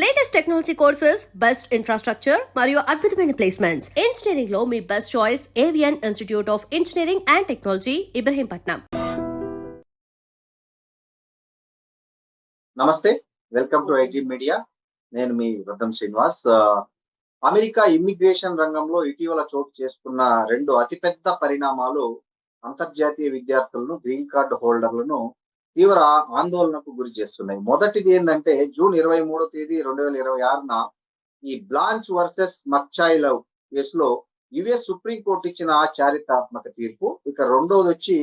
Latest technology courses, best infrastructure మరియు అద్భుతమైన placements. Engineering లో మీ best choice AVN institute of engineering and technology, Ibrahimpatnam. నమస్తే, వెల్కమ్ టు ఐటీ మీడియా. నేను మీ వృద్ధం శ్రీనివాస్. అమెరికా ఇమ్మిగ్రేషన్ రంగంలో ఇటీవల చోటు చేసుకున్న రెండు అతిపెద్ద పరిణామాలు అంతర్జాతీయ విద్యార్థులను, గ్రీన్ కార్డు హోల్డర్లను తీవ్ర ఆందోళనకు గురి చేస్తున్నాయి. మొదటిది ఏంటంటే జూన్ 23వ తేదీ 2026న ఈ బ్లాంచ్ వర్సెస్ మక్చాయిలవ్ కేసులో యుఎస్ సుప్రీంకోర్టు ఇచ్చిన చారిత్రాత్మక తీర్పు. ఇక రెండోది వచ్చి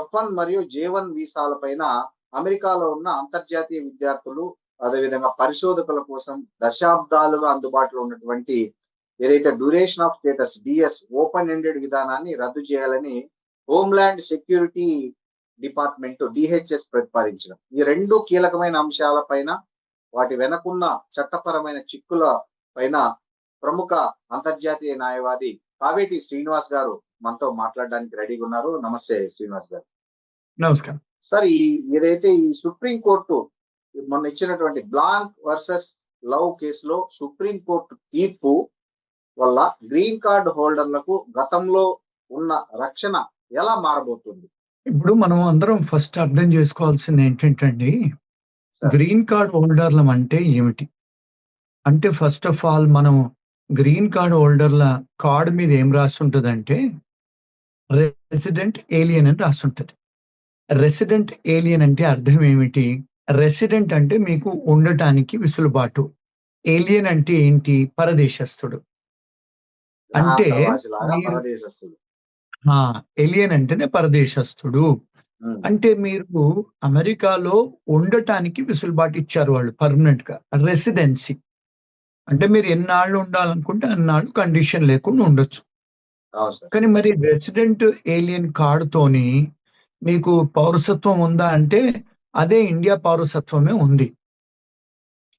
F1 మరియు J1 వీసాల పైన అమెరికాలో ఉన్న అంతర్జాతీయ విద్యార్థులు, అదేవిధంగా పరిశోధకుల కోసం దశాబ్దాలుగా అందుబాటులో ఉన్నటువంటి ఏదైతే duration of status DS open ended విధానాన్ని రద్దు చేయాలని హోమ్ల్యాండ్ సెక్యూరిటీ డిపార్ట్మెంట్ DHS ప్రతిపాదించడం. ఈ రెండు కీలకమైన అంశాలపైన, వాటి వెనకున్న చట్టపరమైన చిక్కుల పైన ప్రముఖ అంతర్జాతీయ న్యాయవాది కావేటి శ్రీనివాస్ గారు మనతో మాట్లాడడానికి రెడీగా ఉన్నారు. నమస్తే శ్రీనివాస్ గారు. నమస్కారం సార్, ఏదైతే ఈ సుప్రీంకోర్టు మొన్న ఇచ్చినటువంటి బ్లాంక్ వర్సెస్ లవ్ కేసులో సుప్రీంకోర్టు తీర్పు వల్ల గ్రీన్ కార్డు హోల్డర్లకు గతంలో ఉన్న రక్షణ ఎలా మారబోతుంది? ఇప్పుడు మనం అందరం ఫస్ట్ అర్థం చేసుకోవాల్సింది ఏంటంటే, గ్రీన్ కార్డ్ హోల్డర్లం అంటే ఏమిటి అంటే, ఫస్ట్ ఆఫ్ ఆల్ మనం గ్రీన్ కార్డ్ హోల్డర్ల కార్డు మీద ఏం రాసి ఉంటుందంటే రెసిడెంట్ ఏలియన్ అని రాసి ఉంటుంది. రెసిడెంట్ ఏలియన్ అంటే అర్థం ఏమిటి? రెసిడెంట్ అంటే మీకు ఉండటానికి విసులుబాటు, ఏలియన్ అంటే ఏంటి? పరదేశస్థుడు. అంటే ఏలియన్ అంటేనే పరదేశస్థుడు. అంటే మీరు అమెరికాలో ఉండటానికి విసులుబాటు ఇచ్చారు వాళ్ళు పర్మనెంట్ గా. రెసిడెన్సీ అంటే మీరు ఎన్నాళ్ళు ఉండాలనుకుంటే అన్నాళ్ళు కండిషన్ లేకుండా ఉండొచ్చు. కానీ మరి రెసిడెంట్ ఏలియన్ కార్డుతోని మీకు పౌరసత్వం ఉందా అంటే అదే ఇండియా పౌరసత్వమే ఉంది,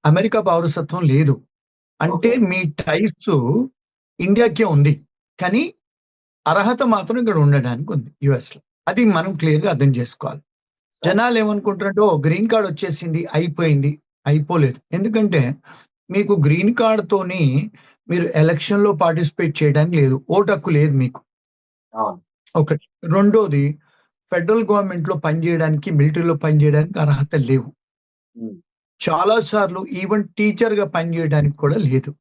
అమెరికా పౌరసత్వం లేదు. అంటే మీ టైప్స్ ఇండియాకే ఉంది, కానీ అర్హత మాత్రం ఇక్కడ ఉండడానికి ఉంది యుఎస్ లో. అది మనం క్లియర్ గా అర్థం చేసుకోవాలి. జనాలు ఏమనుకుంటారంటే గ్రీన్ కార్డ్ వచ్చేసింది, అయిపోయింది. అయిపోలేదు. ఎందుకంటే మీకు గ్రీన్ కార్డ్ తోని మీరు ఎలక్షన్ లో పార్టిసిపేట్ చేయడానికి లేదు, ఓటు హక్కు లేదు మీకు. ఒకటి. రెండోది, ఫెడరల్ గవర్నమెంట్ లో పనిచేయడానికి, మిలిటరీలో పనిచేయడానికి అర్హత లేవు. చాలా సార్లు ఈవెన్ టీచర్ గా పనిచేయడానికి కూడా లేదు.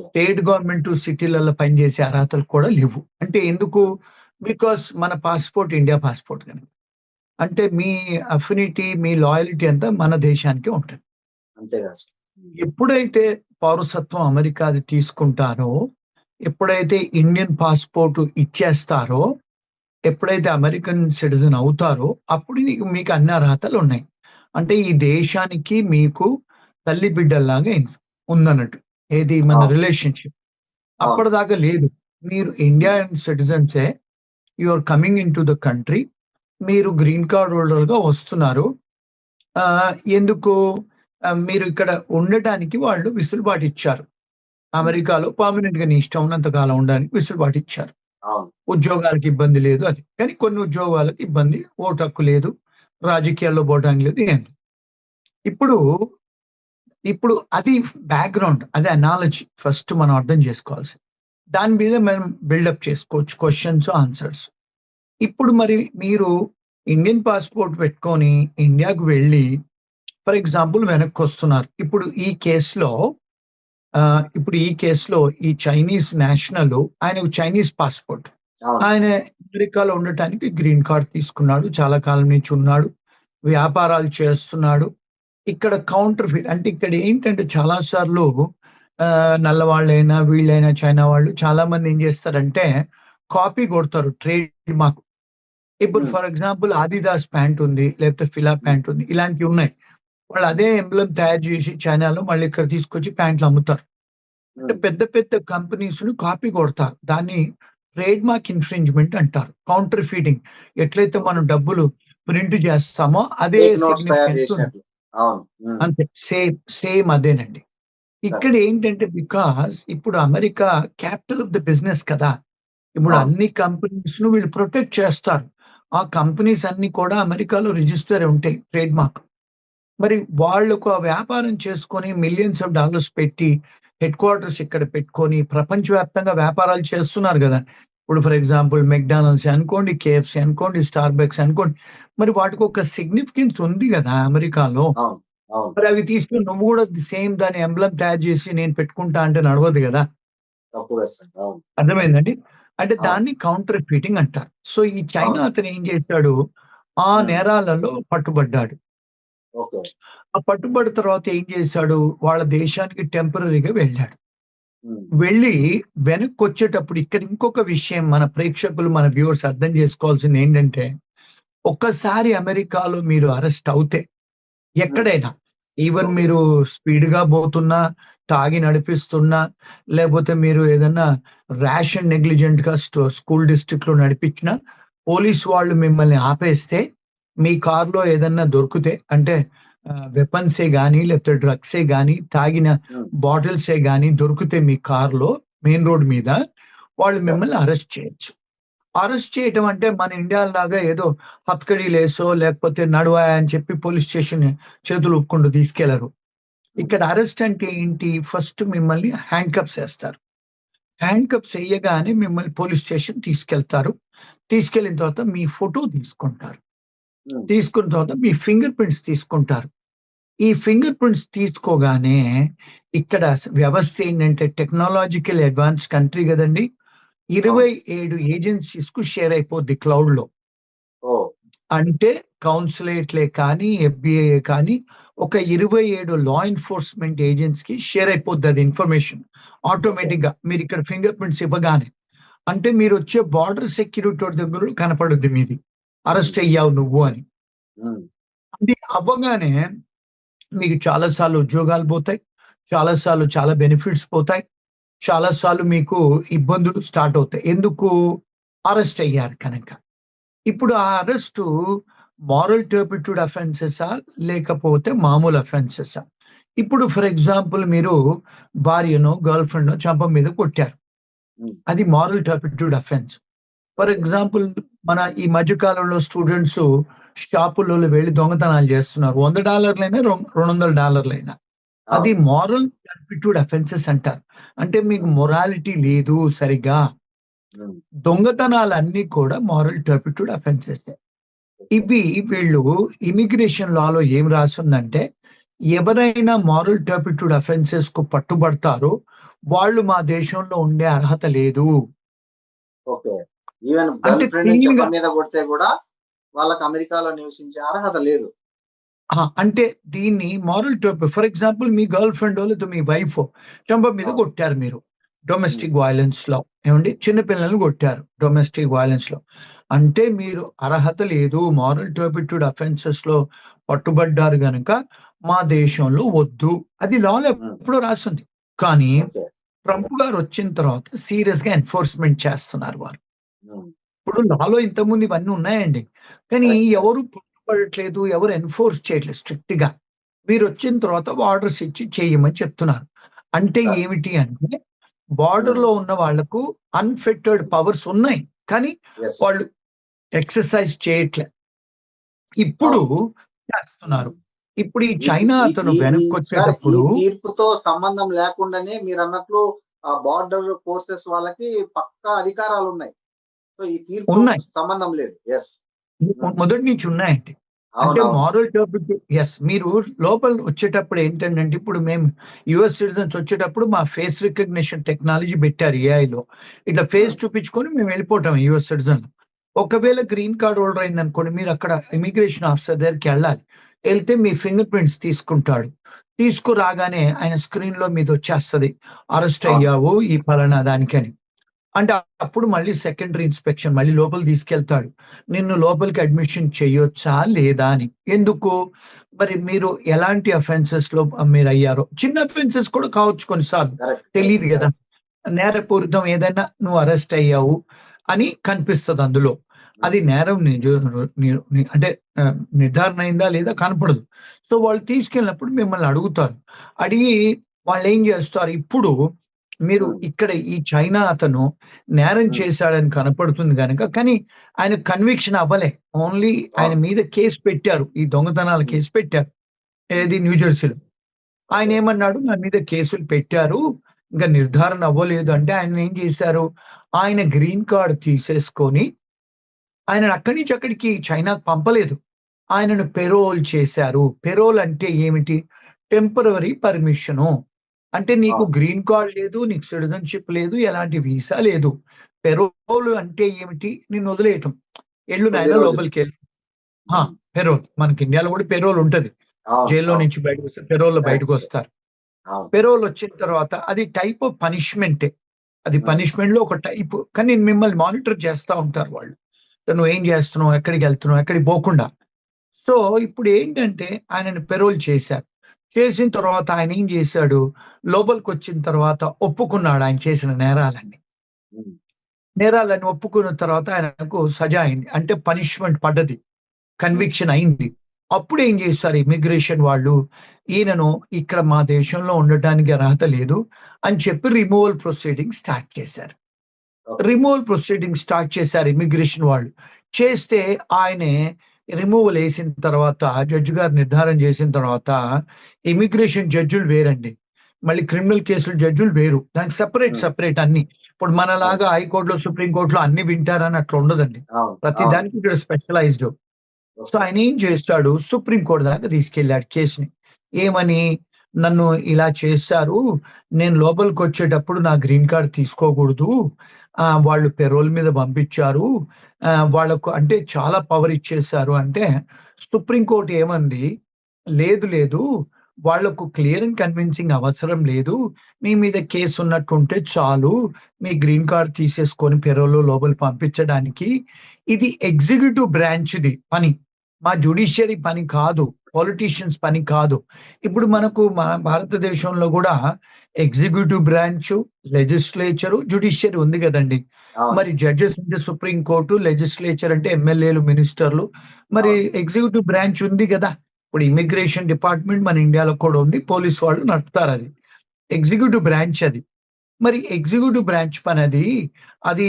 స్టేట్ గవర్నమెంట్ సిటీలలో పనిచేసే అర్హతలు కూడా లేవు. అంటే ఎందుకు? బికాస్ మన పాస్పోర్ట్ ఇండియా పాస్పోర్ట్ కనుక. అంటే మీ అఫినిటీ, మీ లాయల్టీ అంతా మన దేశానికి ఉంటుంది. ఎప్పుడైతే పౌరసత్వం అమెరికాది తీసుకుంటారో, ఎప్పుడైతే ఇండియన్ పాస్పోర్ట్ ఇచ్చేస్తారో, ఎప్పుడైతే అమెరికన్ సిటిజన్ అవుతారో అప్పుడు మీకు అన్ని అర్హతలు ఉన్నాయి. అంటే ఈ దేశానికి మీకు తల్లి బిడ్డల్లాగా ఉందన్నట్టు. ఏది మన రిలేషన్షిప్. అప్పటిదాకా లేదు. మీరు ఇండియన్ సిటిజన్సే, you are coming in to the country, మీరు గ్రీన్ కార్డ్ హోల్డర్ గా వస్తున్నారు. ఎందుకు? మీరు ఇక్కడ ఉండటానికి వాళ్ళు విసులుబాటు ఇచ్చారు. అమెరికాలో పర్మనెంట్ గా నీ ఇష్టం ఉన్నంత కాలం ఉండడానికి విసులుబాటు ఇచ్చారు. ఉద్యోగాలకు ఇబ్బంది లేదు అది. కానీ కొన్ని ఉద్యోగాలకు ఇబ్బంది, ఓటు హక్కు లేదు, రాజకీయాల్లో పోవడానికి లేదు, ఏం. ఇప్పుడు అది బ్యాక్గ్రౌండ్, అది అనాలజీ ఫస్ట్ మనం అర్థం చేసుకోవాల్సి. దాని మీద మనం బిల్డప్ చేసుకోవచ్చు క్వశ్చన్స్, ఆన్సర్స్. ఇప్పుడు మరి మీరు ఇండియన్ పాస్పోర్ట్ పెట్టుకొని ఇండియాకు వెళ్ళి ఫర్ ఎగ్జాంపుల్ వెనక్కి వస్తున్నారు. ఇప్పుడు ఈ కేసులో ఈ చైనీస్ నేషనల్, ఆయన చైనీస్ పాస్పోర్ట్, ఆయన అమెరికాలో ఉండటానికి గ్రీన్ కార్డ్ తీసుకున్నాడు, చాలా కాలం నుంచి ఉన్నాడు, వ్యాపారాలు చేస్తున్నాడు. ఇక్కడ కౌంటర్ ఫిట్ అంటే ఇక్కడ ఏంటంటే చాలా సార్లు నల్లవాళ్ళైనా వీళ్ళైనా చైనా వాళ్ళు చాలా మంది ఏం చేస్తారంటే కాపీ కొడతారు ట్రేడ్ మార్క్. ఇప్పుడు ఫర్ ఎగ్జాంపుల్ ఆదిదాస్ ప్యాంట్ ఉంది, లేకపోతే ఫిలా ప్యాంట్ ఉంది, ఇలాంటివి ఉన్నాయి. వాళ్ళు అదే ఎంబ్లం తయారు చేసి చైనాలో మళ్ళీ ఇక్కడ తీసుకొచ్చి ప్యాంట్లు అమ్ముతారు. అంటే పెద్ద పెద్ద కంపెనీస్ ను కాపీ కొడతారు. దాన్ని ట్రేడ్ మార్క్ ఇన్ఫ్రింజ్మెంట్ అంటారు. కౌంటర్ ఫీటింగ్. ఎట్లయితే మనం డబ్బులు ప్రింట్ చేస్తామో అదే సిగ్నిఫికెన్స్ అంతే, సేమ్ అదేనండి. ఇక్కడ ఏంటంటే బికాస్ ఇప్పుడు America capital of the business కదా. ఇప్పుడు అన్ని కంపెనీస్ ను వీళ్ళు ప్రొటెక్ట్ చేస్తారు. ఆ కంపెనీస్ అన్ని కూడా అమెరికాలో రిజిస్టర్ ఉంటాయి ట్రేడ్ మార్క్. మరి వాళ్ళకు ఆ వ్యాపారం చేసుకొని మిలియన్స్ ఆఫ్ డాలర్స్ పెట్టి హెడ్ క్వార్టర్స్ ఇక్కడ పెట్టుకొని ప్రపంచవ్యాప్తంగా వ్యాపారాలు చేస్తున్నారు కదా. ఇప్పుడు ఫర్ ఎగ్జాంపుల్ మెక్డానల్డ్స్ అనుకోండి, కేఎఫ్సి అనుకోండి, స్టార్ బక్స్ అనుకోండి. మరి వాటికి ఒక సిగ్నిఫికెన్స్ ఉంది కదా అమెరికాలో. అవును అవును మరి అవి తీసుకుని నువ్వు కూడా సేమ్ దాని ఎంబ్లం తయారు చేసి నేను పెట్టుకుంటా అంటే నడవదు కదా. తప్పుగా సార్. అవును అర్థమైందండి. అంటే అవును దాన్ని కౌంటర్ ఫీటింగ్ అంటారు. సో ఈ చైనా అవును. అతను ఏం చేశాడు, ఆ ఉమ్, నేరాలలో పట్టుబడ్డాడు. ఓకే. ఆ పట్టుబడి తర్వాత ఏం చేశాడు, వాళ్ళ దేశానికి టెంపరరీగా వెళ్ళాడు. ఉమ్, వెళ్ళి వెనక్కి వచ్చేటప్పుడు ఇక్కడ ఇంకొక విషయం మన ప్రేక్షకులు, మన వ్యూవర్స్ అర్థం చేసుకోవాల్సింది ఏంటంటే, ఒక్కసారి అమెరికాలో మీరు అరెస్ట్ అవుతే ఉమ్, ఎక్కడైనా ఈవెన్ ఓకే. మీరు స్పీడ్ గా పోతున్నా, తాగి నడిపిస్తున్నా, లేకపోతే మీరు ఏదన్నా ర్యాష్ అండ్ నెగ్లిజెంట్ గా స్కూల్ డిస్ట్రిక్ట్ లో నడిపించినా, పోలీస్ వాళ్ళు మిమ్మల్ని ఆపేస్తే మీ కార్లో ఏదన్నా దొరికితే అంటే వెపన్సే గానీ లేకపోతే డ్రగ్సే గానీ తాగిన ఉమ్, బాటిల్సే గానీ దొరికితే మీ కార్లో మెయిన్ రోడ్ మీద వాళ్ళు సార్. మిమ్మల్ని అరెస్ట్ చేయొచ్చు. అరెస్ట్ చేయటం అంటే మన ఇండియా లాగా ఏదో హత్కడీలేసో లేకపోతే నడువా అని చెప్పి పోలీస్ స్టేషన్ చేతులు ఒప్పుకుంటూ తీసుకెళ్లరు. ఉమ్, ఇక్కడ అరెస్ట్ అంటే ఏంటి, ఫస్ట్ మిమ్మల్ని హ్యాండ్ కప్స్ వేస్తారు. హ్యాండ్ కప్స్ వేయగానే మిమ్మల్ని పోలీస్ స్టేషన్ తీసుకెళ్తారు. తీసుకెళ్లిన తర్వాత మీ ఫోటో తీసుకుంటారు. ఉమ్, తీసుకున్న తర్వాత మీ ఫింగర్ ప్రింట్స్ తీసుకుంటారు. ఈ ఫింగర్ ప్రింట్స్ తీసుకోగానే ఇక్కడ వ్యవస్థ ఏంటంటే టెక్నాలజికల్ అడ్వాన్స్ కంట్రీ కదండి. అవును. 27 ఏజెన్సీస్ కు షేర్ అయిపోద్ది క్లౌడ్ లో. ఓ. అంటే కౌన్సిలేట్లే కానీ ఎఫ్బిఐ కానీ ఒక 27 లా ఎన్ఫోర్స్మెంట్ ఏజెంట్స్ కి షేర్ అయిపోద్ది అది ఇన్ఫర్మేషన్ ఓకే. ఆటోమేటిక్ గా. మీరు ఇక్కడ ఫింగర్ ప్రింట్స్ ఇవ్వగానే అంటే మీరు వచ్చే బార్డర్ సెక్యూరిటీ దగ్గర కనపడుద్ది మీది, అరెస్ట్ అయ్యావు నువ్వు అని. ఉమ్, అది అవ్వగానే మీకు చాలా సార్లు ఉద్యోగాలు పోతాయి, చాలా సార్లు చాలా బెనిఫిట్స్ పోతాయి, చాలా సార్లు మీకు ఇబ్బందులు స్టార్ట్ అవుతాయి. ఎందుకు, అరెస్ట్ అయ్యారు కనుక. ఇప్పుడు ఆ అరెస్టు మారల్ టర్పిట్యూడ్ అఫెన్సెసా లేకపోతే మామూలు అఫెన్సెసా? ఇప్పుడు ఫర్ ఎగ్జాంపుల్ మీరు భార్యనో గర్ల్ ఫ్రెండ్ చంప మీద కొట్టారు, ఉమ్, అది moral turpitude offence. For okay. Example మన ఈ మధ్య కాలంలో స్టూడెంట్స్ షాపుల్లో వెళ్ళి దొంగతనాలు చేస్తున్నారు, $100 $200. అది అవును. మారల్ టర్పిట్యూడ్ అఫెన్సెస్ అంటారు. అంటే మీకు ఉమ్, మొరాలిటీ లేదు సరిగా. ఉమ్, దొంగతనాలన్నీ కూడా మారల్ టర్పిట్యూడ్ అఫెన్సెస్. ఓకే. ఇవి వీళ్ళు ఇమిగ్రేషన్ లాలో ఏం రాసిందంటే, ఎవరైనా మారల్ టర్పిట్యూడ్ అఫెన్సెస్ కు పట్టుబడతారో వాళ్ళు మా దేశంలో ఉండే అర్హత లేదు. ఓకే. ఈవెన్ అంటే గర్ల్ ఫ్రెండ్ క్లీన్ చెప్ప గా మీద కొడితే కూడా వాళ్ళకి అమెరికాలో నివసించే అర్హత లేదు. అంటే దీన్ని మారల్ టర్పి ఫర్ ఎగ్జాంపుల్ మీ గర్ల్ ఫ్రెండ్ లేదా మీ వైఫ్ చెంప మీద అవును. కొట్టారు మీరు ఉమ్, డొమెస్టిక్ వైలెన్స్ లో, ఏమండి చిన్నపిల్లల్ని కొట్టారు డొమెస్టిక్ వైలెన్స్ లో, అంటే మీరు అర్హత లేదు, మారల్ టర్పిట్యూడ్ అఫెన్సెస్ లో పట్టుబడ్డారు గనుక మా దేశంలో వద్దు. అది లాలో ఉమ్, ఎప్పుడో రాసింది. కానీ ఓకే. ట్రంప్ గారు వచ్చిన తర్వాత సీరియస్ గా ఎన్ఫోర్స్మెంట్ చేస్తున్నారు వారు. ఉమ్, ఇప్పుడు లాలో ఇంతకుముందు ఇవన్నీ ఉన్నాయండి, కానీ కరెక్ట్. ఎవరు పట్టుబడట్లేదు, ఎవరు ఎన్ఫోర్స్ చేయట్లేదు స్ట్రిక్ట్ గా. మీరు వచ్చిన తర్వాత ఆర్డర్స్ ఇచ్చి చేయమని చెప్తున్నారు. అంటే సార్. ఏమిటి అంటే బార్డర్ ఉమ్, లో ఉన్న వాళ్లకు అన్ఫిటెడ్ పవర్స్ ఉన్నాయి, కానీ ఎస్. వాళ్ళు ఎక్సర్సైజ్ చేయట్లే. ఇప్పుడు అవును. చేస్తున్నారు. ఉమ్. ఇప్పుడు ఈ ఈ చైనా ఈ అతను ఈ ఈ వెనక్కి సార్, ఈ వచ్చేటప్పుడు తీర్పుతో సంబంధం లేకుండానే మీరన్నట్లు ఆ బార్డర్ ఫోర్సెస్ వాళ్ళకి పక్కా అధికారాలున్నాయి. సో, ఈ తీర్పుతో ఉన్నాయి, సంబంధం లేదు. యెస్. హ్మ్. మొదటి నుంచి ఉన్నాయండి. అంటే అవునవును. Moral topic, yes. మీరు లోపల వచ్చేటప్పుడు ఏంటంటే ఇప్పుడు మేము యుఎస్ సిటిజన్స్ వచ్చేటప్పుడు మా ఫేస్ రికగ్నిషన్ టెక్నాలజీ పెట్టారు ఏఐలో. ఇట్లా ఫేస్ హ్మ్. చూపించుకొని మేము వెళ్ళిపోవటం యుఎస్ సిటిజన్. ఒకవేళ ఓకే. గ్రీన్ కార్డ్ హోల్డర్ అయిందనుకోండి, మీరు అక్కడ ఇమిగ్రేషన్ ఆఫీసర్ దగ్గరికి వెళ్ళాలి. వెళ్తే మీ ఫింగర్ ప్రింట్స్ తీసుకుంటాడు. తీసుకురాగానే ఆయన స్క్రీన్ లో మీద వచ్చేస్తది, అరెస్ట్ అవును. అయ్యావు ఈ పలానా దానికని. అంటే అప్పుడు మళ్ళీ సెకండరీ ఇన్స్పెక్షన్ మళ్ళీ లోపలికి తీసుకెళ్తాడు. నిన్ను లోపలికి అడ్మిషన్ చేయొచ్చా లేదా అని. ఎందుకు, మరి మీరు ఎలాంటి అఫెన్సెస్ లో మీరు అయ్యారో, చిన్న అఫెన్సెస్ కూడా కావచ్చు కొన్నిసార్లు, కరెక్ట్. కరెక్ట్. తెలియదు కదా. కరెక్ట్. నేరపూరితం ఏదైనా నువ్వు అరెస్ట్ అయ్యావు అని కనిపిస్తుంది అందులో. అది హ్మ్. నేరం అంటే నిర్ధారణ అయిందా లేదా కనపడదు. సో వాళ్ళు తీసుకెళ్ళినప్పుడు మిమ్మల్ని అడుగుతారు. అడిగి వాళ్ళు ఏం చేస్తారు, ఇప్పుడు మీరు హ్మ్. ఇక్కడ ఈ చైనా అతను నేరం హ్మ్. చేశాడని కనపడుతుంది కనుక, కానీ ఆయన కన్విక్షన్ అవ్వలే. ఓన్లీ ఆయన అవును. మీద కేసు పెట్టారు, ఈ దొంగతనాల హ్మ్. కేసు పెట్టారు. ఏది న్యూజెర్సీలో. ఆయన ఏమన్నాడు, నా మీద కేసులు పెట్టారు, ఇంకా నిర్ధారణ అవ్వలేదు అంటే ఆయన ఏం చేశారు, ఆయన గ్రీన్ కార్డ్ తీసేసుకొని ఆయనను అక్కడి నుంచి అక్కడికి చైనాకు పంపలేదు. ఆయనను పెరోల్ చేశారు. పెరోల్ అంటే ఏమిటి? Temporary permission. అంటే నీకు గ్రీన్ కార్డ్ లేదు, నీకు సిటిజన్‌షిప్ లేదు, ఎలాంటి వీసా లేదు. పెరోల్ అంటే ఏమిటి? నిన్ను వదిలేయటం. ఎళ్ళు నాయనా లోపలికెళ్ళు. ఆ! పెరోల్. మనకి ఇండియాలో కూడా పెరోల్ ఉంటది. జైల్లో నుంచి బయటకొస్తే పెరోల్‌లో బయటకొస్తారు. పెరోల్ వచ్చిన తర్వాత అది టైప్ ఆఫ్ పనిష్మెంటే. అది పనిష్మెంట్‌లో ఒక టైపు. కానీ మిమ్మల్ని మానిటర్ చేస్తా ఉంటారు వాళ్ళు. నువ్వేం చేస్తున్నావు? ఎక్కడికెళ్తున్నావు? ఎక్కడికి పోకుండా. సో, ఇప్పుడు ఏంటంటే ఆయనని పెరోల్ చేశారు. చేసిన తర్వాత ఆయన ఏం చేశాడు? లోపలికొచ్చిన తర్వాత ఒప్పుకున్నాడు ఆయన చేసిన నేరాలన్నీ. నేరాలన్నీ ఒప్పుకున్న తర్వాత ఆయనకు సజా అయింది. అంటే పనిష్మెంట్ పడ్డది. కన్విక్షన్ అయింది. అప్పుడు ఏం చేశారు ఇమిగ్రేషన్ వాళ్ళు, ఈయనను ఇక్కడ మా దేశంలో ఉండటానికి అర్హత లేదు అని చెప్పి రిమూవల్ ప్రొసీడింగ్ స్టార్ట్ చేశారు. రిమూవల్ ప్రొసీడింగ్ స్టార్ట్ చేశారు ఇమిగ్రేషన్ వాళ్ళు. చేస్తే ఆయనే రిమూవల్ వేసిన తర్వాత జడ్జి గారు నిర్ధారణ చేసిన తర్వాత, ఇమిగ్రేషన్ జడ్జులు వేరండి, మళ్ళీ క్రిమినల్ కేసులు జడ్జులు వేరు. దానికి సెపరేట్ అన్ని. ఇప్పుడు మనలాగా హైకోర్టులో సుప్రీం కోర్టులో అన్ని వింటారని అట్లా ఉండదండి. ప్రతి దానికి ఇక్కడ స్పెషలైజ్డ్. సో ఆయన ఏం చేస్తాడు, సుప్రీం కోర్టు దాకా తీసుకెళ్ళాడు కేసుని. ఏమని, నన్ను ఇలా చేశారు, నేను లోపలికి వచ్చేటప్పుడు నా గ్రీన్ కార్డ్ తీసుకోకూడదు, వాళ్ళు పెరోల్ మీద పంపించారు, వాళ్ళకు అంటే చాలా పవర్ ఇచ్చేశారు అంటే సుప్రీం కోర్టు ఏమంది, లేదు వాళ్లకు క్లియర్ అండ్ కన్విన్సింగ్ అవసరం లేదు, మీ మీద కేసు ఉన్నట్టుంటే చాలు, మీ గ్రీన్ కార్డ్ తీసేసుకొని పెరోల్లో లోపలి పంపించడానికి. ఇది ఎగ్జిక్యూటివ్ బ్రాంచ్ది పని, మా జ్యుడిషియరీ పని కాదు, పొలిటీషియన్స్ పని కాదు. ఇప్పుడు మనకు మన భారతదేశంలో కూడా ఎగ్జిక్యూటివ్ బ్రాంచ్, లెజిస్లేచరు, జ్యుడిషియరీ ఉంది కదండి. మరి జడ్జెస్ అంటే సుప్రీం కోర్టు, లెజిస్లేచర్ అంటే ఎమ్మెల్యేలు, మినిస్టర్లు, మరి ఎగ్జిక్యూటివ్ బ్రాంచ్ ఉంది కదా. ఇప్పుడు ఇమిగ్రేషన్ డిపార్ట్మెంట్ మన ఇండియాలో కూడా ఉంది, పోలీస్ వాళ్ళు నడుపుతారు, అది ఎగ్జిక్యూటివ్ బ్రాంచ్. అది మరి ఎగ్జిక్యూటివ్ బ్రాంచ్ పని అది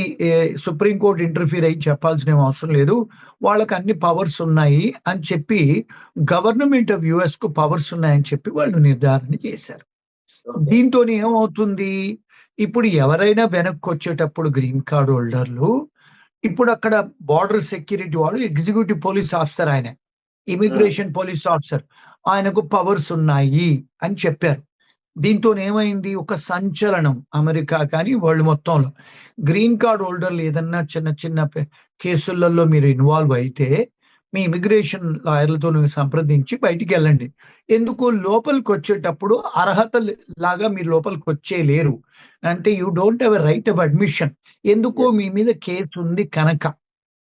సుప్రీం కోర్టు ఇంటర్ఫీర్ అయ్యి చెప్పాల్సిన అవసరం లేదు, వాళ్ళకి అన్ని పవర్స్ ఉన్నాయి అని చెప్పి గవర్నమెంట్ ఆఫ్ యుఎస్ కు పవర్స్ ఉన్నాయని చెప్పి వాళ్ళు నిర్ధారణ చేశారు. దీంతో ఏమవుతుంది, ఇప్పుడు ఎవరైనా వెనక్కి వచ్చేటప్పుడు గ్రీన్ కార్డ్ హోల్డర్లు, ఇప్పుడు అక్కడ బార్డర్ సెక్యూరిటీ వాడు ఎగ్జిక్యూటివ్ పోలీస్ ఆఫీసర్, ఆయన ఇమిగ్రేషన్ పోలీస్ ఆఫీసర్, ఆయనకు పవర్స్ ఉన్నాయి అని చెప్పారు. దీంతో ఏమైంది, ఒక సంచలనం అమెరికా కానీ వరల్డ్ మొత్తంలో. గ్రీన్ కార్డ్ హోల్డర్లు ఏదన్నా చిన్న కేసులలో మీరు ఇన్వాల్వ్ అయితే మీ ఇమిగ్రేషన్ లాయర్లతో సంప్రదించి బయటికి వెళ్ళండి. ఎందుకు, లోపలికి వచ్చేటప్పుడు అర్హత లాగా మీరు లోపలికి వచ్చేయలేరు, అంటే you don't have a right of admission. ఎందుకు, మీ మీద కేసు ఉంది కనుక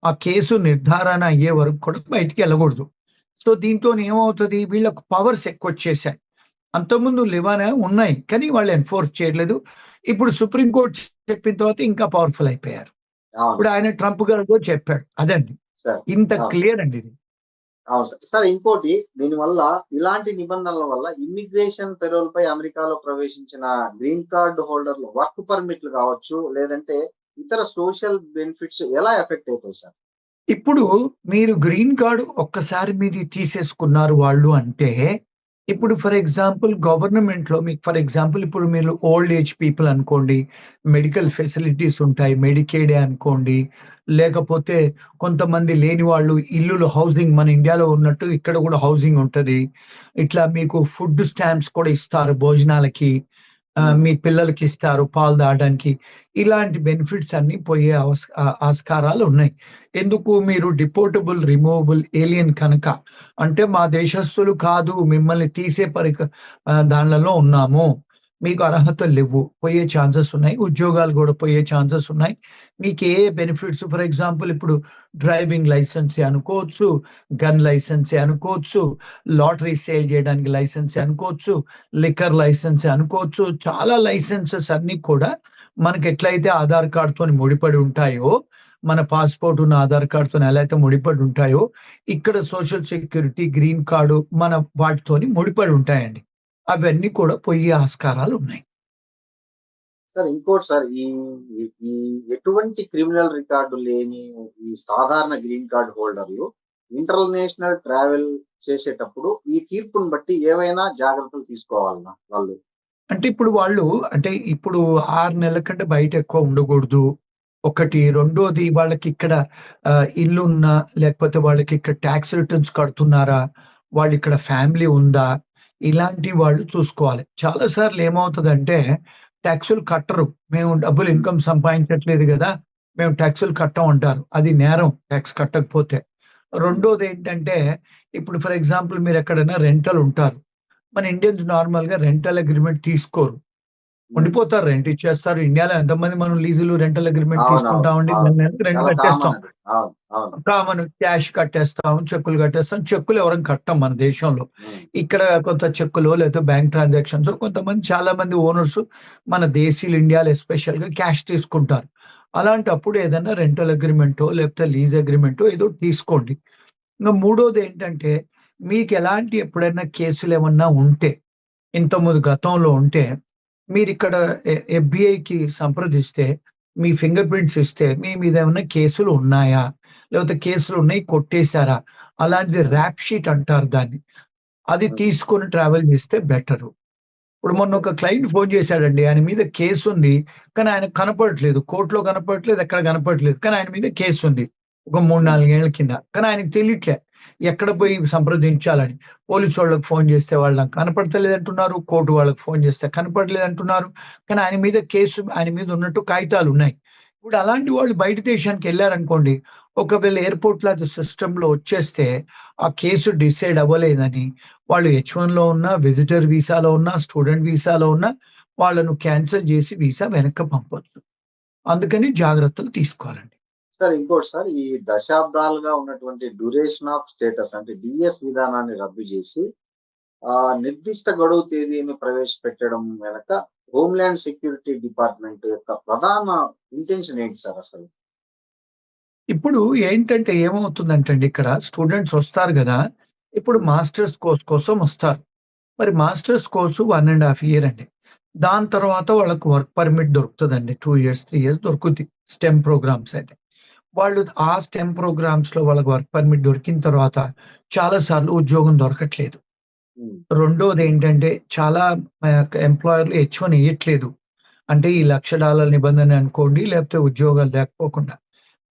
ఆ కేసు నిర్ధారణ అయ్యే వరకు కూడా బయటికి వెళ్ళకూడదు. సో దీంతో ఏమవుతుంది, వీళ్ళకు పవర్స్ ఎక్కువ వచ్చేసాయి. అంతకుముందు లివానా ఉన్నాయి కానీ వాళ్ళు ఎన్ఫోర్స్ చేయట్లేదు. ఇప్పుడు సుప్రీంకోర్టు చెప్పిన తర్వాత ఇంకా పవర్ఫుల్ అయిపోయారు. ఇప్పుడు ఆయన ట్రంప్ గారు కూడా చెప్పాడు. అదండి, ఇంత క్లియర్ అండి ఇది. అవును సార్. ఇంకోటి, దీనివల్ల ఇలాంటి నిబంధనల వల్ల ఇమ్మిగ్రేషన్ పెరోల్ పై అమెరికాలో ప్రవేశించిన గ్రీన్ కార్డ్ హోల్డర్లు వర్క్ పర్మిట్లు కావచ్చు, లేదంటే ఇతర సోషల్ బెనిఫిట్స్ ఎలా ఎఫెక్ట్ అవుతాయి సార్? ఇప్పుడు మీరు గ్రీన్ కార్డు ఒక్కసారి మీది తీసేసుకున్నారు వాళ్ళు అంటే, ఇప్పుడు ఫర్ ఎగ్జాంపుల్ గవర్నమెంట్ లో మీకు, ఫర్ ఎగ్జాంపుల్ ఇప్పుడు మీరు ఓల్డ్ ఏజ్ పీపుల్ అనుకోండి, మెడికల్ ఫెసిలిటీస్ ఉంటాయి, మెడికేడే అనుకోండి, లేకపోతే కొంతమంది లేని వాళ్ళు ఇల్లులు, హౌసింగ్ మన ఇండియాలో ఉన్నట్టు ఇక్కడ కూడా హౌసింగ్ ఉంటది. ఇట్లా మీకు ఫుడ్ స్టాంప్స్ కూడా ఇస్తారు భోజనాలకి, మీ పిల్లలకి ఇస్తారు పాలు తాగడానికి. ఇలాంటి బెనిఫిట్స్ అన్ని పోయే ఆస్కారాలు ఉన్నాయి. ఎందుకు, మీరు డిపోర్టబుల్, రిమూవబుల్ ఏలియన్ కనుక, అంటే మా దేశస్తులు కాదు, మిమ్మల్ని తీసే దానిలో ఉన్నాము, మీకు అర్హతలు లేవు, పోయే ఛాన్సెస్ ఉన్నాయి. ఉద్యోగాలు కూడా పోయే ఛాన్సెస్ ఉన్నాయి. మీకు ఏ బెనిఫిట్స్, ఫర్ ఎగ్జాంపుల్ ఇప్పుడు డ్రైవింగ్ లైసెన్సే అనుకోవచ్చు, గన్ లైసెన్సే అనుకోవచ్చు, లాటరీ సేల్ చేయడానికి లైసెన్సే అనుకోవచ్చు, లిక్కర్ లైసెన్సే అనుకోవచ్చు. చాలా లైసెన్సెస్ అన్ని కూడా మనకి ఎట్లయితే ఆధార్ కార్డుతో ముడిపడి ఉంటాయో, మన పాస్పోర్ట్ ఉన్న ఆధార్ కార్డుతో ఎలా అయితే ముడిపడి ఉంటాయో, ఇక్కడ సోషల్ సెక్యూరిటీ, గ్రీన్ కార్డు మన వాటితోని ముడిపడి ఉంటాయండి. అవన్నీ కూడా పోయే ఆస్కారాలు ఉన్నాయి. సార్ ఇంకోటి సార్, ఈ ఎటువంటి క్రిమినల్ రికార్డు లేని ఈ సాధారణ గ్రీన్ కార్డ్ హోల్డర్లు ఇంటర్నేషనల్ ట్రావెల్ చేసేటప్పుడు ఈ తీర్పుని బట్టి ఏవైనా జాగ్రత్తలు తీసుకోవాలన్నా వాళ్ళు? అంటే ఇప్పుడు వాళ్ళు అంటే ఇప్పుడు 6 నెలల కంటే బయట ఎక్కువ ఉండకూడదు. ఒకటి. రెండోది వాళ్ళకిక్కడ ఇల్లున్నా, లేకపోతే వాళ్ళకిక్కడ టాక్స్ రిటర్న్స్ కడుతున్నారా? వాళ్ళిక్కడ ఫ్యామిలీ ఉందా? ఇలాంటి వాళ్ళు చూసుకోవాలి. చాలా సార్లు ఏమవుతదంటే టాక్సులు కట్టరు. మేము డబ్బులు హ్మ్. ఇన్‌కమ్ సంపాదించట్లేదు గదా! మేము టాక్సులు కట్టం అంటారు. అది నేరం టాక్స్ కట్టకపోతే. హ్మ్. రెండోదేంటంటే ఇప్పుడు ఫర్ ఎగ్జాంపుల్ మీరెక్కడైనా రెంటల్ ఉంటారు. మన ఇండియన్స్ నార్మల్‌గా రెంటల్ అగ్రీమెంట్ తీసుకోరు. హ్మ్. ఉండిపోతారు. రెంట్ ఇచ్చేస్తారు. ఇండియాలో ఎంతమంది మనం లీజులు, రెంటల్ అగ్రీమెంట్ అవునవును. తీసుకుంటామండి. అవును. నెల నెలకి రెంట్ చాలా కట్టేస్తాం. కామన్ అది. అవును. అవును. కామన్ క్యాష్ కట్టేస్తాం, చెక్కులు కట్టేస్తాం. చెక్కులు ఎవరం కట్టం మన దేశంలో. హ్మ్. ఇక్కడ కొంత చెక్కులో లేకపోతే బ్యాంక్ ట్రాన్సాక్షన్స్ కొంతమంది చాలా మంది ఓనర్స్ మన దేశీయులు ఇండియాలో ఎస్పెషల్‌గా క్యాష్ తీసుకుంటారు. అలాంటప్పుడు ఏదన్నా రెంటల్ అగ్రీమెంటో లేకపోతే లీజ్ అగ్రీమెంటో ఏదో తీసుకోండి. ఇంక మూడోదేంటంటే మీకెలాంటి ఎప్పుడైనా కేసులేమన్నా ఉంటే ఇంతకుముందు గతంలో ఉంటే మీరిక్కడ ఎఫ్‌బీఐకి సంప్రదిస్తే మీ ఫింగర్ ప్రింట్స్ ఇస్తే మీ మీద ఏమన్నా కేసులు ఉన్నాయా? లేకపోతే కేసులున్నాయి కొట్టేసారా? అలాంటిది హ్మ్. ర్యాప్ షీట్ అంటారు దాన్ని. అది హ్మ్. తీసుకొని ట్రావెల్ చేస్తే బెటరు. ఇప్పుడు మొన్న ఓకే. ఒక క్లయింట్ ఫోను చేసాడండి. ఆయన మీద కేసుంది. కానీ ఆయనకు కనపడట్లేదు. కోర్ట్‌లో కనపడట్లేదు. ఎక్కడ కనపడట్లేదు. కానీ ఆయన మీద కేసుంది. ఒక 3, హ్మ్. 4 ఏళ్ల కింద. కానీ ఆయనకి తెలియట్లే. ఎక్కడ హ్మ్. పోయి సంప్రదించాలని. పోలీసోళ్ళకి ఫోను చేస్తే వాళ్ళు నాకు కనపడతలేదంటున్నారు. కోర్ట్ వాళ్ళకి ఫోను చేస్తే కనపడలేదంటున్నారు. కానీ ఆయన మీద కేసు ఆయన మీద ఉన్నట్టు కాగితాలున్నాయి. ఇప్పుడు అలాంటి వాళ్ళు బయట దేశానికెళ్లారనుకోండి. ఒకవేళ ఎయిర్‌పోర్ట్‌లో అది సిస్టమ్‌లో వచ్చేస్తే ఆ కేసు డిసైడ్ అవ్వలేదని వాళ్ళు హెచ్-1లో ఉన్నా, విజిటర్ వీసాలో ఉన్నా, స్టూడెంట్ వీసాలో ఉన్నా వాళ్ళను క్యాన్సెల్ జేసి వీసా వెనక్కి పంపొచ్చు. అందుకని జాగ్రత్తలు తీసుకోవాలండి. సార్ ఇంకోటి సార్, ఈ దశాబ్దాలుగా ఉన్నటువంటి డ్యూరేషన్ ఆఫ్ స్టేటస్ అంటే డీఎస్ విధానాన్ని రద్దు చేసి నిర్దిష్ట గడువు తేదీని ప్రవేశపెట్టడం వెనక హోమ్‌ల్యాండ్ సెక్యూరిటీ డిపార్ట్‌మెంట్ యొక్క ప్రధాన ఇంటెన్షన్ ఏంటి సార్ అసలు? ఇప్పుడు ఏంటంటే ఏమవుతుందంటే అండి ఇక్కడ స్టూడెంట్స్ వస్తారు గదా! ఇప్పుడు హ్మ్. మాస్టర్స్ కోర్స్ కోసం వస్తారు. మరి మాస్టర్స్ కోర్సు 1 ½ ఇయర్ అండి. దాని తర్వాత వాళ్ళకి వర్క్ పర్మిట్ దొరుకుతదండి. 2 ఇయర్స్, 3 ఇయర్స్ దొరుకుద్ది. స్టెమ్ ప్రోగ్రామ్స్ అయితే. వాళ్ళు ఆ స్టెమ్ ప్రోగ్రామ్స్‌లో వాళ్ళకి వర్క్ పర్మిట్ దొరికిన తర్వాత చాలా సార్లు ఉద్యోగం దొరకట్లేదు. హ్మ్. రెండోదేంటంటే చాలా ఎంప్లాయర్‌లు హెచ్-1 ఇయ్యట్లేదు. అంటే ఈ $1,00,000 నిబంధన అనుకోండి, లేకపోతే ఉద్యోగాలు లేకపోకుండా.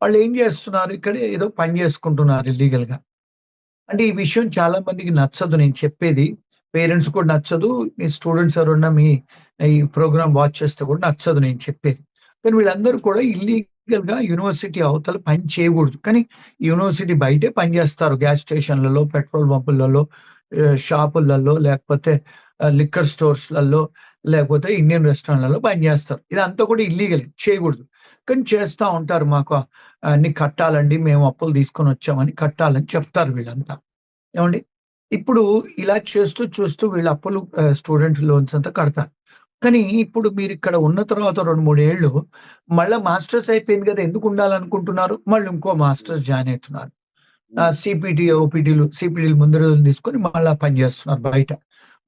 వాళ్ళేం జేస్తున్నారు, ఇక్కడే ఏదో పని జేసుకుంటున్నారు ఇల్లీగల్‌గా. అంటే ఈ విషయం చాలా మందికి నచ్చదు నేను చెప్పేది. పేరెంట్స్ కూడా నచ్చదు. మీ స్టూడెంట్స్ ఎవరన్నా మీ ఈ ప్రోగ్రామ్ వాచ్ చేస్తే కూడా నచ్చదు నేను చెప్పేది. కానీ వీళ్ళందరూ కూడా ఇల్లీగల్‌గా యూనివర్సిటీ అవతల పని చేయగూడదు. కానీ యూనివర్సిటీ బయటే పని జేస్తారు. గ్యాస్ స్టేషన్‌లలో, పెట్రోల్ బంకులలో, షాపులలో లేకపోతే లిక్కర్ స్టోర్స్‌లలో లేకపోతే ఇండియన్ రెస్టారెంట్‌లలో పని జేస్తారు. ఇదంతా కూడా ఇల్లీగలే చేయగూడదు. కానీ చేస్తా ఉంటారు. మాకు అన్ని కట్టాలండి. మేము అప్పులు తీసుకొనొచ్చామని కట్టాలని చెప్తారు వీళ్ళంతా. ఏవండీ? ఇప్పుడు ఇలా చేస్తూ, చూస్తూ వీళ్ళు అప్పులు స్టూడెంట్ లోన్స్ అంతా కడతారు. కానీ ఇప్పుడు మీరిక్కడ ఉన్న తర్వాత 2, 3 ఏళ్ళు మళ్ళా మాస్టర్స్ అయిపోయింది గదా! ఎందుకుండాలనుకుంటున్నారు? మళ్ళీ ఇంకో హ్మ్. మాస్టర్స్ జాయిన్ అయితున్నారు. హ్మ్. సీపీటీ, ఓపీటీలు ముందు రోజులు తీసుకొని మళ్ళా పని జేస్తున్నారు బయట.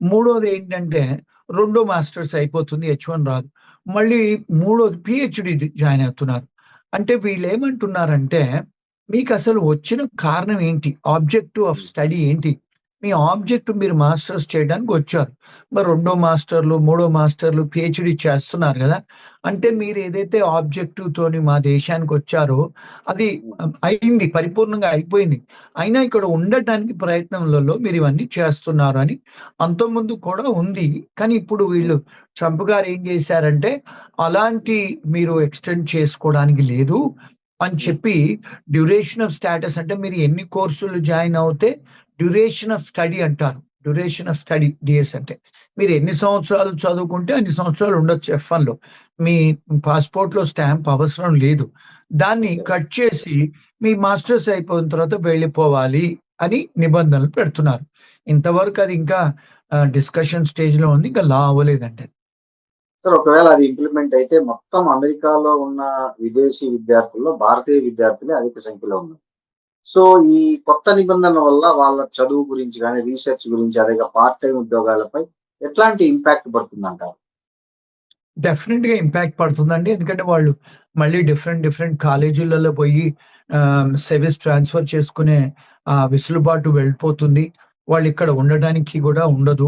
మూడోదేంటంటే రెండో మాస్టర్స్ అయిపోతుంది. హెచ్-1 రాదు. మళ్ళీ మూడోది పీహెచ్‌డీ జాయిన్ అవుతున్నారు. అంటే వీళ్ళేమంటున్నారంటే, మీకసలు వచ్చిన కారణం ఏంటి? ఆబ్జెక్టివ్ ఆఫ్ హ్మ్. స్టడీ ఏంటి? మీ ఆబ్జెక్ట్ మీరు మాస్టర్స్ చేయడానికొచ్చారు. మరి రెండో మాస్టర్‌లు, మూడో మాస్టర్‌లు, పీహెచ్‌డీ చేస్తున్నారు గదా! అంటే హ్మ్. మీరేదైతే ఆబ్జెక్టివ్‌తోని మా దేశానికొచ్చారో అది హ్మ్. అయింది. పరిపూర్ణంగా అయిపోయింది. అయినా ఇక్కడ ఉండటానికి ప్రయత్నంలలో మీరివన్నీ చేస్తున్నారు అని అంతకుముందు కూడా ఉంది. కానీ ఇప్పుడు హ్మ్. వీళ్ళు ట్రంప్ గారు ఏం జేశారంటే, అలాంటి మీరు ఎక్స్‌టెండ్ చేసుకోవడానికి లేదు అని హ్మ్. చెప్పి డ్యూరేషన్ ఆఫ్ స్టేటస్ అంటే మీరు ఎన్ని కోర్సులు జాయిన్ అవుతే డ్యూరేషన్ ఆఫ్ స్టడీ అంటారు. డ్యూరేషన్ ఆఫ్ స్టడీ డీఎస్ అంటే. మీరు ఎన్ని సంవత్సరాలు చదువుకుంటే అన్ని సంవత్సరాలు ఉండొచ్చు ఎఫ్-1లో. మీ పాస్‌పోర్ట్‌లో స్టాంప్ అవసరం లేదు. దాన్ని ఓకే. కట్ చేసి మీ మాస్టర్స్ అయిపోయిన తర్వాత వెళ్ళిపోవాలి అని నిబంధనలు పెడుతున్నారు. ఇంతవరకు అది ఇంకా డిస్కషన్ స్టేజ్‌లో ఉంది. ఇంకా లా అవ్వలేదండి అది. సార్ ఒకవేళ అది ఇంప్లిమెంట్ అయితే మొత్తం అమెరికాలో ఉన్న విదేశీ విద్యార్థుల్లో భారతీయ విద్యార్థులే అధిక సంఖ్యలో ఉన్నారు. సో, ఈ కొత్త నిబంధన వల్ల వాళ్ళ చదువు గురించి గాని, రీసెర్చ్ గురించి అదేగా పార్ట్ టైమ్ ఉద్యోగాలపై ఎట్లాంటి ఇంపాక్ట్ పడుతుందంటారు? డెఫినెట్ గా ఇంపాక్ట్ పడుతుందండి. ఎందుకంటే వాళ్ళు మళ్ళీ డిఫరెంట్ కాలేజీలలో పోయి సర్వీస్ ట్రాన్స్ఫర్ చేసుకునే వెసులుబాటు వెళ్ళిపోతుంది. వాళ్ళు ఇక్కడ ఉండడానికి కూడా ఉండదు.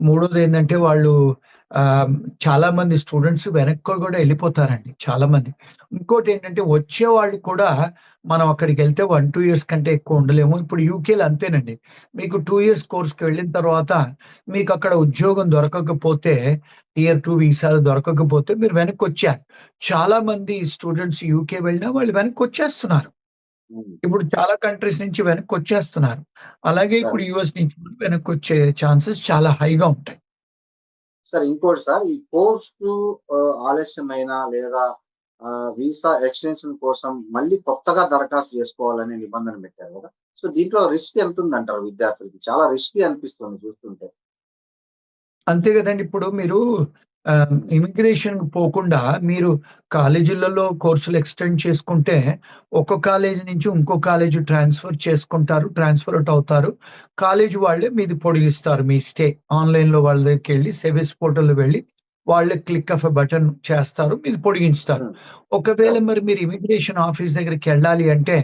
మూడోది ఏంటంటే వాళ్ళు చాలా మంది స్టూడెంట్స్ వెనక్కి కూడా వెళ్ళిపోతారండి చాలా మంది. ఇంకోటి ఏంటంటే వచ్చే వాళ్ళు కూడా మనం అక్కడికి వెళ్తే 1-2 ఇయర్స్ కంటే ఎక్కువ ఉండలేము. ఇప్పుడు యూకేలో అంతేనండి. మీకు 2 ఇయర్స్ కోర్స్కి వెళ్ళిన తర్వాత మీకు అక్కడ ఉద్యోగం దొరకకపోతే టియర్ 2 వీసాలు దొరకకపోతే మీరు వెనక్కి వచ్చారు. చాలా మంది స్టూడెంట్స్ యూకే వెళ్ళినా వాళ్ళు వెనక్కి వచ్చేస్తున్నారు. ఇప్పుడు చాలా కంట్రీస్ నుంచి వెనక్కి వచ్చేస్తున్నారు. అలాగే ఇప్పుడు యుఎస్ నుంచి వెనక్కి వచ్చే ఛాన్సెస్ చాలా హైగా ఉంటాయి. సార్ ఇంకోటి సార్, ఈ కోర్సు ఆలస్యమైన లేదా వీసా ఎక్స్టెన్షన్ కోసం మళ్ళీ కొత్తగా దరఖాస్తు చేసుకోవాలనే నిబంధన పెట్టారు కదా. సో దీంట్లో రిస్క్ ఎంత ఉందంటారు విద్యార్థులకి? చాలా రిస్కీ అనిపిస్తుంది చూస్తుంటే. అంతే కదండి. ఇప్పుడు మీరు ఇమిగ్రేషన్ పోకుండా మీరు కాలేజీలలో కోర్సులు ఎక్స్టెండ్ చేసుకుంటే ఒక కాలేజీ నుంచి ఇంకో కాలేజీ ట్రాన్స్ఫర్ అవుట్ అవుతారు. కాలేజీ వాళ్ళే మీది పొడిగిస్తారు మీ స్టే. ఆన్లైన్ లో వాళ్ళ దగ్గరికి వెళ్ళి సర్వీస్ పోర్టల్ వెళ్ళి వాళ్ళే క్లిక్ ఆఫ్ ఎ బటన్ చేస్తారు, మీది పొడిగించుతారు. ఒకవేళ మరి మీరు ఇమిగ్రేషన్ ఆఫీస్ దగ్గరికి వెళ్ళాలి అంటే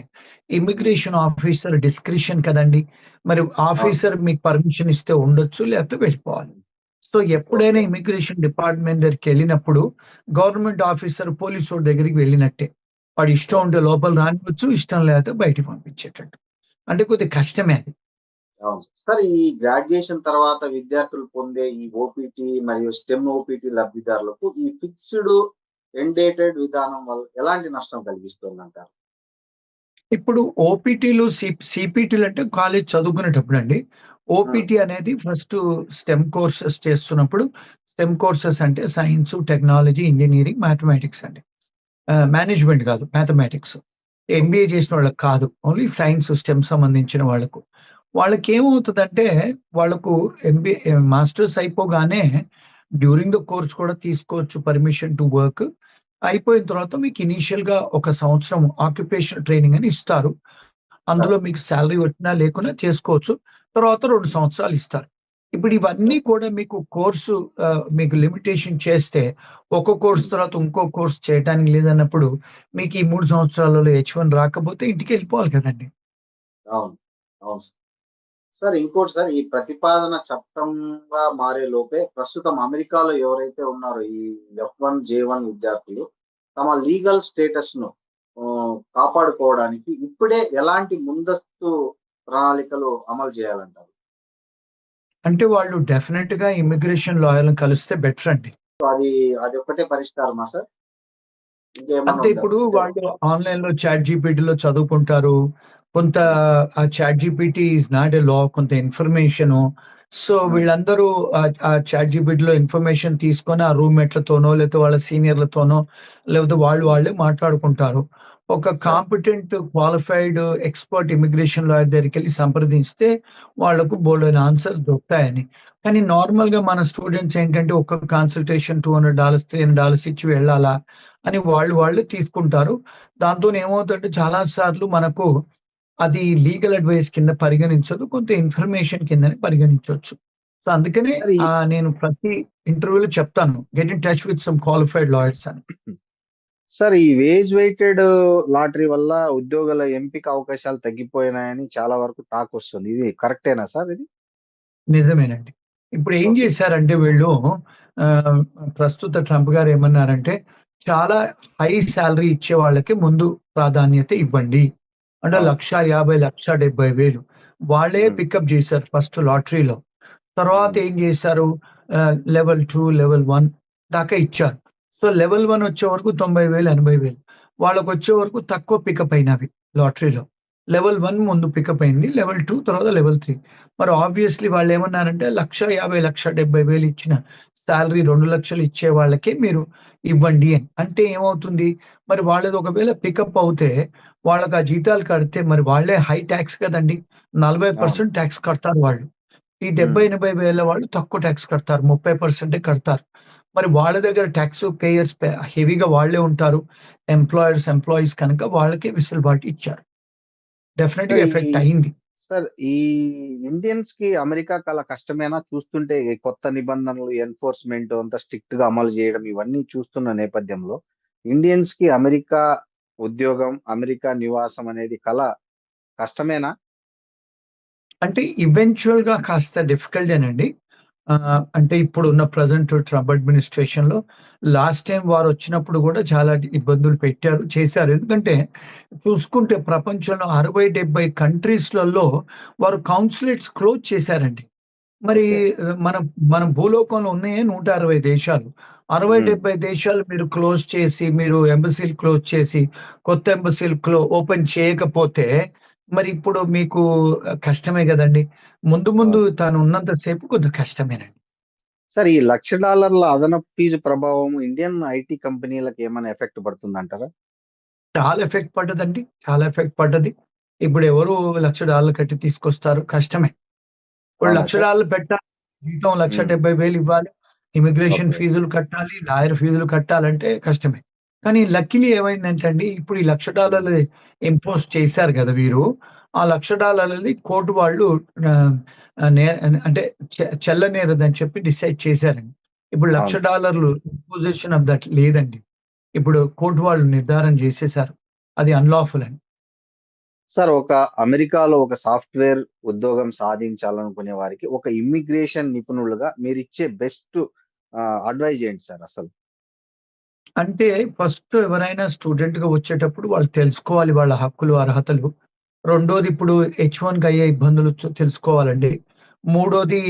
ఇమిగ్రేషన్ ఆఫీసర్ డిస్క్రిషన్ కదండి. మరి ఆఫీసర్ మీకు పర్మిషన్ ఇస్తే ఉండొచ్చు, లేకపోతే వెళ్ళిపోవాలి. సో ఎప్పుడైనా ఇమిగ్రేషన్ డిపార్ట్మెంట్ దగ్గరికి వెళ్ళినప్పుడు గవర్నమెంట్ ఆఫీసర్ పోలీసు దగ్గరికి వెళ్ళినట్టే. వాడు ఇష్టం ఉంటే లోపల రానివచ్చు, ఇష్టం లేకపోతే బయటికి పంపించేటట్టు. అంటే కొద్దిగా కష్టమే అది. అవును సార్. ఈ గ్రాడ్యుయేషన్ తర్వాత విద్యార్థులు పొందే ఈ ఓపీటీ మరియు స్టెమ్ ఓపీటీ లబ్ధిదారులకు ఈ ఫిక్స్డ్ ఎండేటెడ్ విధానం వల్ల ఎలాంటి నష్టం కలిగిస్తుందంటారు? ఇప్పుడు ఓపీటీలు సిపిటీలు అంటే కాలేజ్ చదువుకునేటప్పుడు అండి. ఓపీటీ అనేది ఫస్ట్ స్టెమ్ కోర్సెస్ చేస్తున్నప్పుడు, స్టెమ్ కోర్సెస్ అంటే సైన్స్, టెక్నాలజీ, ఇంజనీరింగ్, మ్యాథమెటిక్స్ అండి. మేనేజ్మెంట్ కాదు, మ్యాథమెటిక్స్. ఎంబీఏ చేసిన వాళ్ళకి కాదు, ఓన్లీ సైన్స్, స్టెమ్ సంబంధించిన వాళ్ళకు. వాళ్ళకి ఏమవుతుందంటే వాళ్ళకు ఎంబీఏ మాస్టర్స్ అయిపోగానే డ్యూరింగ్ ద కోర్స్ కూడా తీసుకోవచ్చు పర్మిషన్ టు వర్క్. అయిపోయిన తర్వాత మీకు ఇనీషియల్ గా 1 సంవత్సరం ఆక్యుపేషన్ ట్రైనింగ్ అని ఇస్తారు. అందులో మీకు సాలరీ వచ్చినా లేకున్నా చేసుకోవచ్చు. తర్వాత 2 సంవత్సరాలు ఇస్తారు. ఇప్పుడు ఇవన్నీ కూడా మీకు కోర్సు మీకు లిమిటేషన్ చేస్తే ఒక కోర్స్ తర్వాత ఇంకో కోర్స్ చేయడానికి లేదన్నప్పుడు మీకు ఈ 3 సంవత్సరాలలో H1 రాకపోతే ఇంటికి వెళ్ళిపోవాలి కదండి. అవును. అవును సార్. సార్ ఇంకోటి సార్, ఈ ప్రతిపాదన చట్టంగా మారే లోపే ప్రస్తుతం అమెరికాలో ఎవరైతే ఉన్నారో ఈ F1, J1 విద్యార్థులు తమ లీగల్ స్టేటస్ ను కాపాడుకోవడానికి ఇప్పుడే ఎలాంటి ముందస్తు ప్రణాళికలు అమలు చేయాలంటారు? అంటే వాళ్ళు డెఫినెట్ గా ఇమిగ్రేషన్ లాయర్‌ని కలిస్తే బెటర్ అండి. అది అది ఒక్కటే పరిష్కారమా సార్? ఇంకేమన్నా అంటే ఉందా? ఇప్పుడు వాళ్ళు ఆన్‌లైన్‌లో చాట్ జీపీటీలో చదువుకుంటారు. కొంత ఆ chat GPT is not a law, కొంత ఇన్ఫర్మేషను. సో వీళ్ళందరూ ఆ చాట్ జీపీటీలో ఇన్ఫర్మేషన్ తీసుకొని ఆ రూమ్‌మేట్‌లతోనో, లేకపోతే వాళ్ళ సీనియర్‌లతోనో, లేకపోతే వాళ్ళే మాట్లాడుకుంటారు. ఒక competent, qualified, expert immigration lawyer దగ్గరికెళ్లి సంప్రదిస్తే వాళ్ళకు బోలెడన్ని ఆన్సర్స్ దొరుకుతాయని. కానీ నార్మల్‌గా మన స్టూడెంట్స్ ఏంటంటే ఒక్క కన్సల్టేషన్ $200, $300 ఇచ్చి వెళ్ళాలా అని వాళ్ళే తీసుకుంటారు. దాంతోని ఏమవుతుందంటే చాలా సార్లు మనకు అది లీగల్ అడ్వైస్ కింద పరిగణించదు. కొంత ఇన్ఫర్మేషన్ కిందనే పరిగణించొచ్చు. సో అందుకనే సార్ ఈ నేను ప్రతి ఇంటర్వ్యూలో చెప్తాను. Get in touch with some qualified lawyers అని. సార్ ఈ వేజ్ వెయిటెడ్ లాటరీ వల్ల ఉద్యోగాల ఎంపిక అవకాశాలు తగ్గిపోయినాయని చాలా వరకు టాక్ వస్తుంది. ఇది కరెక్టేనా సార్ ఇది? నిజమేనండి. ఇప్పుడు ఏం ఓకే. చేశారంటే వీళ్ళు ఆహ్, ప్రస్తుత ట్రంప్ గారు ఏమన్నారంటే చాలా హై సాలరీ ఇచ్చే వాళ్ళకి ముందు ప్రాధాన్యత ఇవ్వండి. అంటే అవును. 1,50,000, 1,70,000 వాళ్ళే హ్మ్. పికప్ చేశారు ఫస్ట్ లాటరీలో. తర్వాత హ్మ్. ఏం చేశారు లెవెల్ 2, లెవెల్ 1 దాకా ఇచ్చారు. సో లెవెల్ 1 వచ్చే వరకు 90,000, 80,000 వాళ్ళకొచ్చే వరకు తక్కువ పికప్ అయినవి లాటరీలో. లెవెల్ 1 ముందు పికప్ అయింది. లెవెల్ 2 తర్వాత లెవెల్ 3. మరి ఆబ్వియస్‌లీ వాళ్ళేమన్నారంటే 1,50,000, 1,70,000 ఇచ్చిన సాలరీ 2,00,000 ఇచ్చే వాళ్ళకే మీరు ఇవ్వండి అని. అంటే ఏమవుతుంది? మరి వాళ్ళది ఒకవేళ పికప్ అవుతే వాళ్ళకి ఆ జీతాలు కడితే మరి వాళ్ళే హై టాక్స్ కదండీ! అవును. 40% టాక్స్ కడతారు వాళ్ళు. ఈ 70, హ్మ్. 80 వేల వాళ్ళు తక్కువ టాక్స్ కడతారు. 30% కడతారు. మరి వాళ్ళ దగ్గర టాక్స్ పేయర్స్ హెవీగా వాళ్ళే ఉంటారు. ఎంప్లాయీస్ కనుక వాళ్ళకే వెసులుబాటు ఇచ్చారు. సార్ డెఫినిట్‌గా ఈ ఎఫెక్ట్ అయింది. సార్ ఈ ఇండియన్స్ కి అమెరికా చాలా కష్టమేనా? చూస్తుంటే ఈ కొత్త నిబంధనలు, ఎన్ఫోర్స్‌మెంట్ అంతా స్ట్రిక్ట్‌గా అమలు చేయడం ఇవన్నీ చూస్తున్న నేపథ్యంలో ఇండియన్స్ కి అమెరికా ఉద్యోగం, అమెరికా నివాసం అనేది కష్టమేనా? అంటే ఈవెంచువల్ గా కాస్త డిఫికల్టేనండి. అంటే ఇప్పుడున్న ప్రెజెంట్ ట్రంప్ అడ్మినిస్ట్రేషన్‌లో లాస్ట్ టైమ్ వారొచ్చినప్పుడు గూడా చాలా ఇబ్బందులు చేశారు. ఎందుకంటే చూసుకుంటే ప్రపంచంలో 60, 70 కంట్రీస్‌లలో వారు కౌన్సులేట్స్ క్లోజ్ చేశారండి. మరి ఓకే. మన మన భూలోకంలో ఉన్నయే 160 దేశాలు. 60, హ్మ్. 70 దేశాలు మీరు క్లోజ్ చేసి, మీరు ఎంబసీలు క్లోజ్ చేసి, కొత్త ఎంబసీలు ఓపెన్ చేయకపోతే, మరి ఇప్పుడు మీకు కష్టమే గదండీ! ముందు ముందు అవును. తను ఉన్నంత సేపు కొద్దిగా కష్టమేనండి. సార్ ఈ $1,00,000 అదనపు ఫీజు ప్రభావం ఇండియన్ ఐటీ కంపెనీలకి ఏమైనా ఎఫెక్ట్ పడుతుందంటారా? చాలా ఎఫెక్ట్ పడ్డదండి. చాలా ఎఫెక్ట్ పడ్డది. ఇప్పుడు ఎవరు $1,00,000 కట్టి తీసుకొస్తారు? కష్టమే. ఇప్పుడు అవునా సార్? $1,00,000 పెట్టాలి. జీతం హ్మ్. 1,70,000 ఇవ్వాలి. Immigration okay. ఫీజులు కట్టాలి. లాయర్ ఫీజులు కట్టాలంటే కష్టమే. కానీ లక్కీలీ ఏమైందంటే అండి, ఇప్పుడు ఈ హ్మ్. $1,00,000 ఇంపోజ్ చేశారు గదా! వీరు. ఆ $1,00,000 కోర్ట్ వాళ్ళు ఆహ్, ఆహ్, నే అంటే చెల్లనేరదని చెప్పి డిసైడ్ చేశారండి. ఇప్పుడు అవును. $1,00,000 ఇంపోజిషన్ ఆఫ్ దట్ లేదండి. ఇప్పుడు కోర్ట్ వాళ్ళు నిర్ధారణ చేసేశారు. అది అన్‌లాఫుల్ అని. సార్ అమెరికాలో ఒక సాఫ్ట్‌వేర్ ఉద్యోగం సాధించాలనుకునే వారికి ఒక ఇమ్మిగ్రేషన్ నిపుణులుగా మీరిచ్చే బెస్ట్ అడ్వైస్ ఏంటి సార్ అసలు? అంటే ఫస్ట్ ఎవరైనా స్టూడెంట్‌గా వచ్చేటప్పుడు వాళ్ళు తెలుసుకోవాలి వాళ్ళ హక్కులు, అర్హతలు. రెండోది ఇప్పుడు హెచ్-1కి అయ్యే ఇబ్బందులు తెలుసుకోవాలండి. మూడోది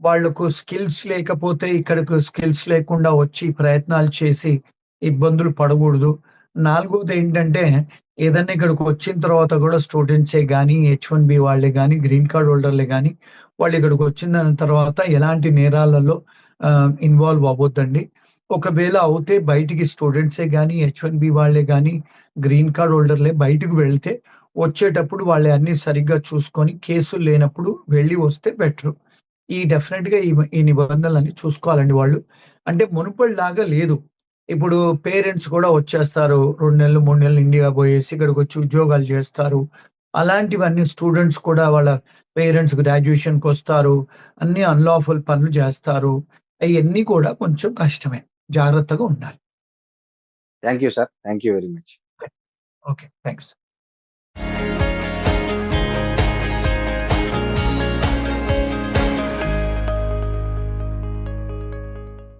వాళ్ళకు స్కిల్స్ లేకపోతే ఇక్కడకు స్కిల్స్ లేకుండా వచ్చి ప్రయత్నాలు చేసి ఇబ్బందులు పడగూడదు. నాలుగోదేంటంటే ఏదన్నా ఇక్కడికి వచ్చిన తర్వాత గూడా స్టూడెంట్సే గానీ, హెచ్-1బీ వాళ్ళే గానీ, గ్రీన్ కార్డ్ హోల్డర్‌లే గానీ, వాళ్ళు ఇక్కడికి వచ్చిన తర్వాత ఎలాంటి నేరాలలో ఇన్వాల్వ్ అవ్వొద్దండి. ఒకవేళ అవుతే బయటికి స్టూడెంట్సే గానీ, హెచ్-1బీ వాళ్ళే గానీ, గ్రీన్ కార్డ్ హోల్డర్‌లే బయటకు వెళ్తే వచ్చేటప్పుడు వాళ్ళయన్నీ సరిగ్గా చూసుకొని కేసులు లేనప్పుడు వెళ్ళి వస్తే బెటరు. డెఫినిట్‌గా ఈ నిబంధనలన్నీ చూసుకోవాలండి వాళ్ళు. అంటే మునుపటిలాగా లేదు. ఇప్పుడు పేరెంట్స్ కూడా వచ్చేస్తారు. 2 నెలలు, 3 నెలలు ఇండియా పోయేసి ఇక్కడికొచ్చి ఉద్యోగాలు జేస్తారు. అలాంటివన్నీ స్టూడెంట్స్ కూడా వాళ్ళ పేరెంట్స్ గ్రాడ్యుయేషన్‌కొస్తారు. అన్నీ అన్‌లాఫుల్ పనులు జేస్తారు. అయన్నీ కూడా కొంచెం కష్టమే. జాగ్రత్తగా ఉండాలి. Thank you sir. Thank you very much. Okay. Thanks.